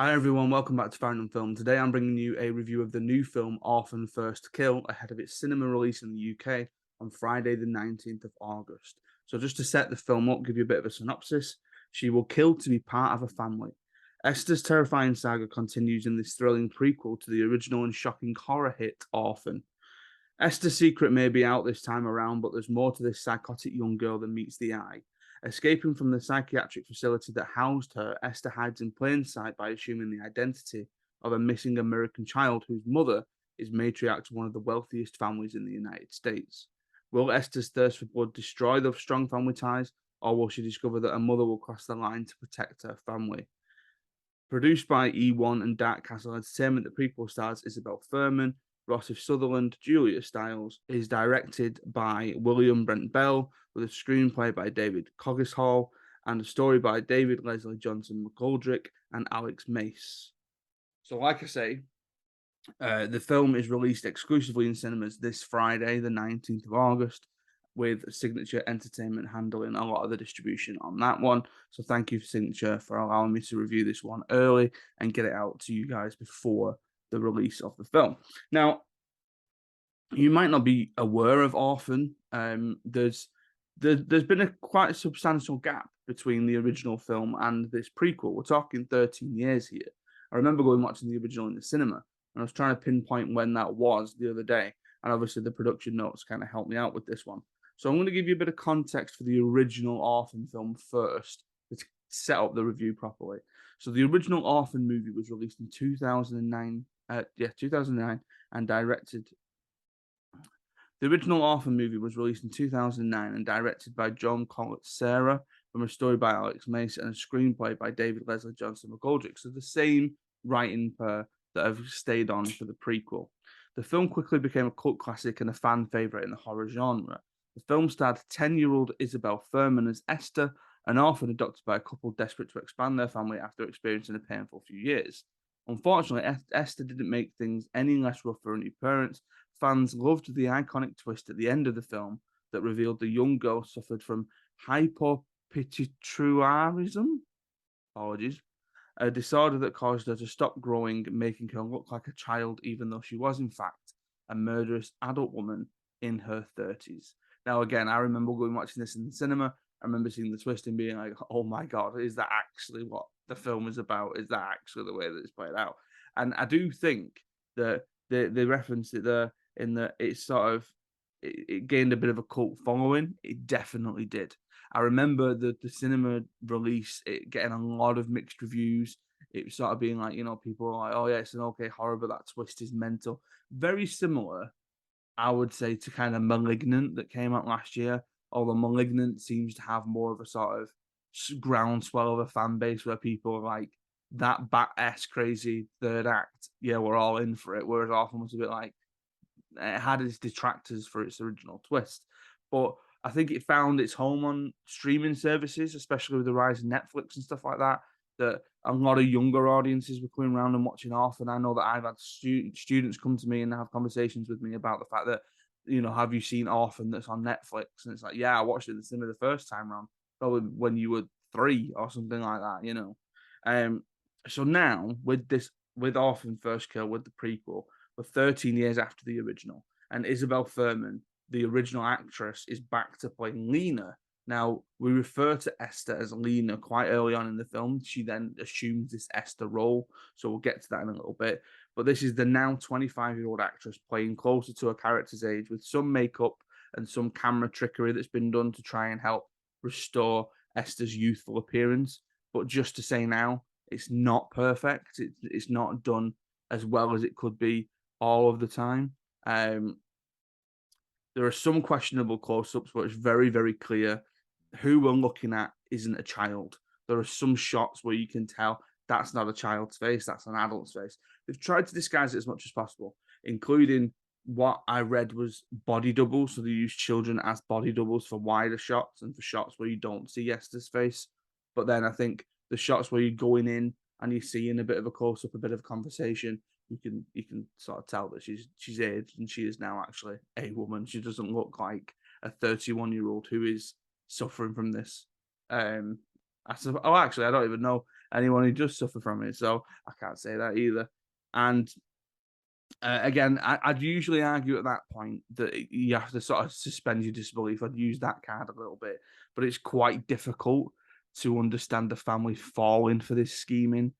Hi everyone, welcome back to Farrand Film. Today I'm bringing you a review of the new film Orphan First Kill ahead of its cinema release in the UK on Friday the 19th of August. So just to set the film up, give you a bit of a synopsis. She will kill to be part of a family. Esther's terrifying saga continues in this thrilling prequel to the original and shocking horror hit Orphan. Esther's secret may be out this time around, but there's more to this psychotic young girl than meets the eye. Escaping from the psychiatric facility that housed her, Esther hides in plain sight by assuming the identity of a missing American child whose mother is matriarch to one of the wealthiest families in the United States. Will Esther's thirst for blood destroy the strong family ties, or will she discover that her mother will cross the line to protect her family? Produced by E1 and Dark Castle Entertainment, the prequel stars Isabel Furman, Rossif Sutherland, Julia Stiles, is directed by William Brent Bell, with a screenplay by David Coggeshall and a story by David Leslie Johnson McGoldrick and Alex Mace. So, like I say, the film is released exclusively in cinemas this Friday, the 19th of August, with Signature Entertainment handling a lot of the distribution on that one. So thank you for Signature for allowing me to review this one early and get it out to you guys before the release of the film. Now, you might not be aware of Orphan. There's been a quite substantial gap between the original film and this prequel. We're talking 13 years here. I remember going watching the original in the cinema, and I was trying to pinpoint when that was the other day. And obviously, the production notes kind of helped me out with this one. So I'm going to give you a bit of context for the original Orphan film first to set up the review properly. So the original Orphan movie was released in 2009. 2009, and directed. The original Orphan movie was released in 2009 and directed by John Collett Sarah, from a story by Alex Mace and a screenplay by David Leslie Johnson McGoldrick. So the same writing pair that have stayed on for the prequel. The film quickly became a cult classic and a fan favorite in the horror genre. The film starred 10-year-old Isabel Furman as Esther, an orphan adopted by a couple desperate to expand their family after experiencing a painful few years. Unfortunately, Esther didn't make things any less rough for her new parents. Fans loved the iconic twist at the end of the film that revealed the young girl suffered from hypopituitarism, apologies, a disorder that caused her to stop growing, making her look like a child, even though she was, in fact, a murderous adult woman in her 30s. Now, again, I remember going watching this in the cinema. I remember seeing the twist and being like, oh my God, is that actually what the film is about? Is that actually the way that it's played out? And I do think that they referenced it there in that it's sort of it gained a bit of a cult following. It definitely did. I remember the cinema release it getting a lot of mixed reviews. It was sort of being like, people were like, oh yeah, it's an okay horror, but that twist is mental. Very similar, I would say, to kind of Malignant that came out last year. Although Malignant seems to have more of a sort of groundswell of a fan base where people are like, that bat ass crazy third act, yeah, we're all in for it. Whereas Orphan was a bit like, it had its detractors for its original twist. But I think it found its home on streaming services, especially with the rise of Netflix and stuff like that. That a lot of younger audiences were coming around and watching off. And I know that I've had students come to me and have conversations with me about the fact that, have you seen Orphan that's on Netflix? And it's like, yeah, I watched it in the cinema the first time around, probably when you were 3 or something like that. So now with Orphan First Kill, with the prequel, we're 13 years after the original, and Isabel Furman, the original actress, is back to playing Lena. Now, we refer to Esther as Lena quite early on in the film. She then assumes this Esther role, so we'll get to that in a little bit. But this is the now 25-year-old actress playing closer to her character's age with some makeup and some camera trickery that's been done to try and help restore Esther's youthful appearance. But just to say now, it's not perfect. It's not done as well as it could be all of the time. There are some questionable close-ups, but it's very, very clear who we're looking at isn't a child. There are some shots where you can tell that's not a child's face, that's an adult's face. They've tried to disguise it as much as possible, including what I read was body doubles. So they use children as body doubles for wider shots and for shots where you don't see Esther's face. But then I think the shots where you're going in and you're seeing a bit of a close-up, a bit of a conversation, you can sort of tell that she's aged and she is now actually a woman. She doesn't look like a 31-year-old who is suffering from this. Actually, I don't even know. anyone who does suffer from it. So I can't say that either. And again, I'd usually argue at that point that you have to sort of suspend your disbelief. I'd use that card a little bit, but it's quite difficult to understand the family falling for this scheming.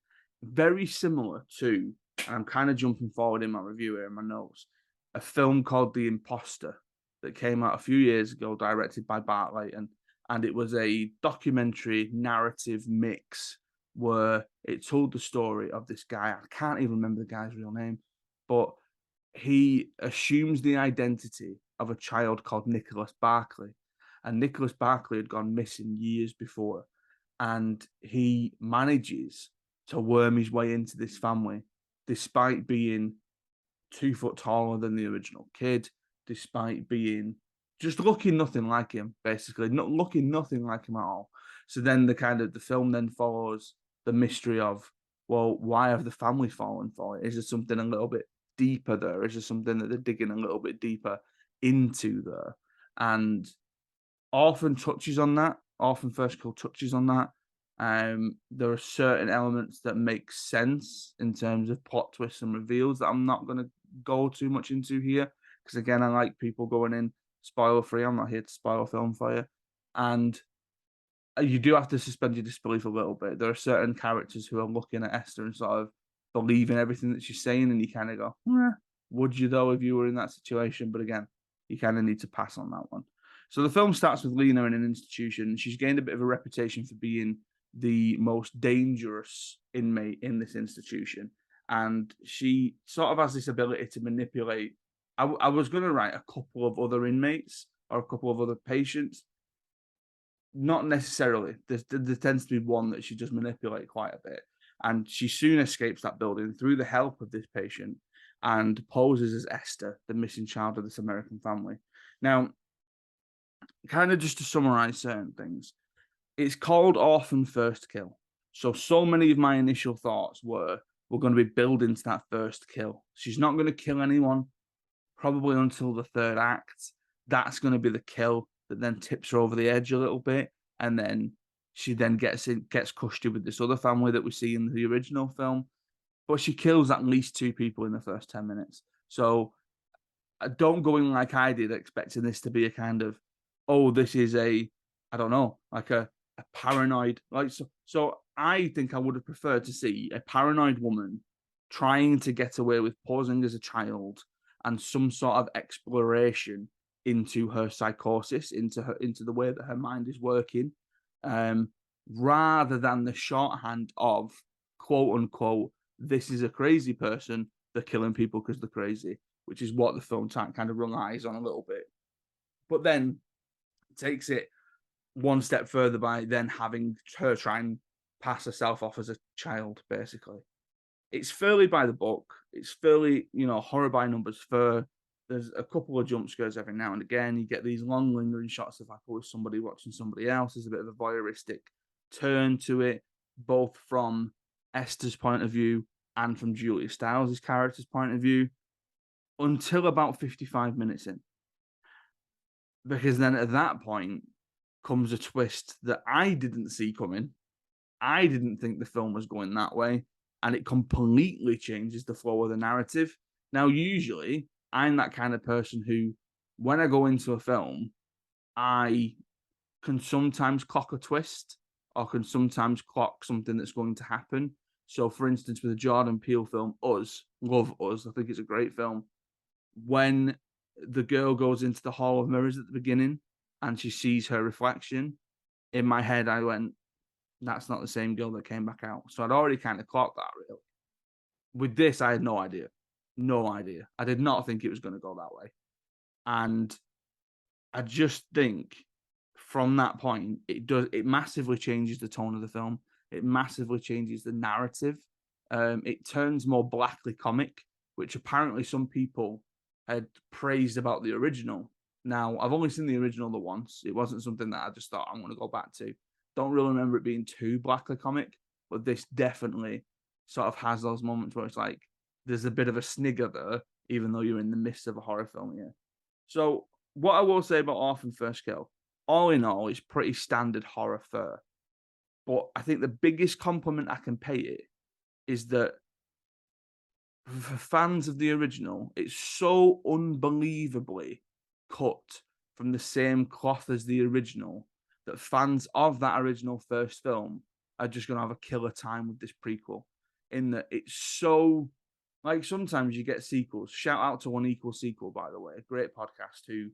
Very similar to, and I'm kind of jumping forward in my review here in my notes, a film called The Imposter that came out a few years ago, directed by Bartlett, and it was a documentary narrative mix where it told the story of this guy. I can't even remember the guy's real name, but he assumes the identity of a child called Nicholas Barkley. And Nicholas Barkley had gone missing years before. And he manages to worm his way into this family despite being 2 foot taller than the original kid, despite being just looking nothing like him, basically, not looking nothing like him at all. So then the film then follows the mystery of, well, why have the family fallen for it? Is there something a little bit deeper there? Is there something that they're digging a little bit deeper into there? And Orphan touches on that. Orphan First Kill touches on that. There are certain elements that make sense in terms of plot twists and reveals that I'm not going to go too much into here because again, I like people going in spoiler free. I'm not here to spoil a film for you, and you do have to suspend your disbelief a little bit. There are certain characters who are looking at Esther and sort of believing everything that she's saying, and you kind of go, "Would you though if you were in that situation?" But again, you kind of need to pass on that one. So the film starts with Lena in an institution. She's gained a bit of a reputation for being the most dangerous inmate in this institution. And she sort of has this ability to manipulate. I was going to write a couple of other inmates or a couple of other patients. Not necessarily. There tends to be one that she does manipulate quite a bit. And she soon escapes that building through the help of this patient and poses as Esther, the missing child of this American family. Now, kind of just to summarize certain things, it's called Orphan First Kill. So many of my initial thoughts were we're going to be building to that first kill. She's not going to kill anyone probably until the third act. That's going to be the kill that then tips her over the edge a little bit, and then she then gets custody with this other family that we see in the original film. But she kills at least 2 people in the first 10 minutes. So don't go in like I did, expecting this to be a kind of, oh, this is I don't know, like a paranoid, like so I think I would have preferred to see a paranoid woman trying to get away with posing as a child and some sort of exploration into her psychosis, into the way that her mind is working, rather than the shorthand of quote unquote, this is a crazy person, they're killing people because they're crazy, which is what the film kind of relies on a little bit. But then takes it one step further by then having her try and pass herself off as a child, basically. It's fairly by the book. It's fairly, horror by numbers fur. There's a couple of jump scares every now and again. You get these long lingering shots of like, oh, somebody watching somebody else. There's a bit of a voyeuristic turn to it, both from Esther's point of view and from Julia Stiles' character's point of view, until about 55 minutes in. Because then at that point comes a twist that I didn't see coming. I didn't think the film was going that way, and it completely changes the flow of the narrative. Now, usually, I'm that kind of person who, when I go into a film, I can sometimes clock a twist or can sometimes clock something that's going to happen. So, for instance, with the Jordan Peele film, Us, love Us, I think it's a great film. When the girl goes into the Hall of Mirrors at the beginning and she sees her reflection, in my head, I went, that's not the same girl that came back out. So I'd already kind of clocked that, really. With this, I had no idea. No idea. I did not think it was going to go that way. And I just think from that point, it massively changes the tone of the film. It massively changes the narrative. It turns more blackly comic, which apparently some people had praised about the original. Now, I've only seen the original the once. It wasn't something that I just thought I'm going to go back to. Don't really remember it being too blackly comic, but this definitely sort of has those moments where it's like there's a bit of a snigger there, even though you're in the midst of a horror film here. So what I will say about Orphan First Kill, all in all, is pretty standard horror fare. But I think the biggest compliment I can pay it is that for fans of the original, it's so unbelievably cut from the same cloth as the original that fans of that original first film are just going to have a killer time with this prequel. In that it's so like sometimes you get sequels. Shout out to Unequal Sequel, by the way, a great podcast who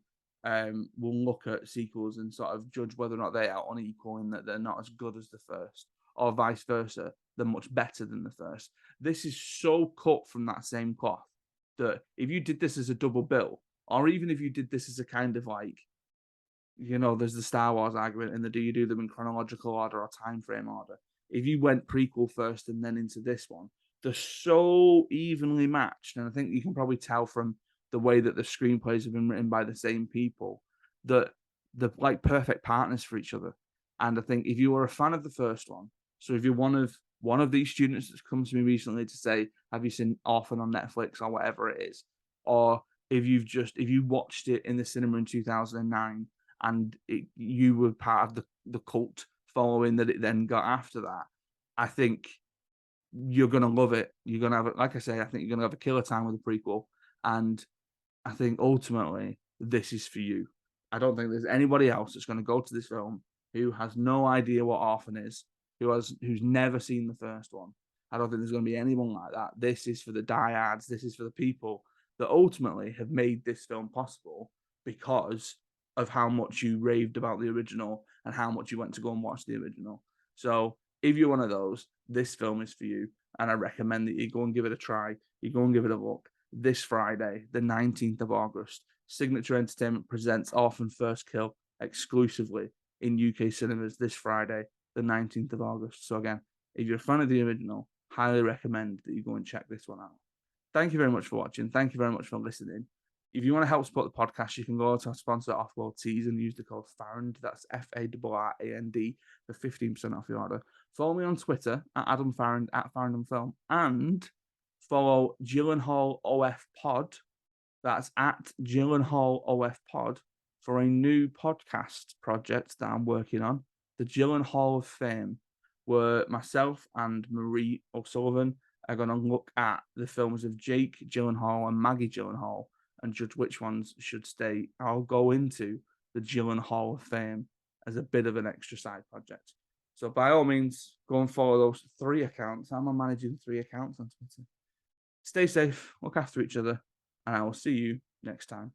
will look at sequels and sort of judge whether or not they are unequal in that they're not as good as the first, or vice versa, they're much better than the first. This is so cut from that same cloth that if you did this as a double bill, or even if you did this as a kind of like, there's the Star Wars argument, and do you do them in chronological order or time frame order? If you went prequel first and then into this one, they're so evenly matched, and I think you can probably tell from the way that the screenplays have been written by the same people that they're like perfect partners for each other. And I think if you were a fan of the first one, so if you're one of these students that's come to me recently to say, have you seen Orphan on Netflix or whatever it is, or if you watched it in the cinema in 2009 and you were part of the cult following that it then got after that, I think you're gonna love it. You're gonna have, like I say, I think you're gonna have a killer time with the prequel, and I think ultimately this is for you. I don't think there's anybody else that's going to go to this film who has no idea what Orphan is, who's never seen the first one. I don't think there's going to be anyone like that. This is for the diehards. This is for the people that ultimately have made this film possible because of how much you raved about the original and how much you went to go and watch the original. So if you're one of those, this film is for you, and I recommend that you go and give it a try. You go and give it a look. This Friday, the 19th of August, Signature Entertainment presents Orphan First Kill exclusively in UK cinemas this Friday, the 19th of August. So again, if you're a fan of the original, highly recommend that you go and check this one out. Thank you very much for watching. Thank you very much for listening. If you want to help support the podcast, you can go to our sponsor, Offworld Tees, and use the code Farrand. That's FARRAND for 15% off your order. Follow me on Twitter at Adam Farrand, at Farrand Film, and follow Gyllenhaal OF Pod. That's at Gyllenhaal OF Pod for a new podcast project that I'm working on, the Gyllenhaal of Fame, where myself and Marie O'Sullivan are going to look at the films of Jake Gyllenhaal and Maggie Gyllenhaal and judge which ones should stay. I'll go into the Gyllenhaal of Fame as a bit of an extra side project. So by all means, go and follow those 3 accounts. I'm managing 3 accounts on Twitter. Stay safe, look after each other, and I will see you next time.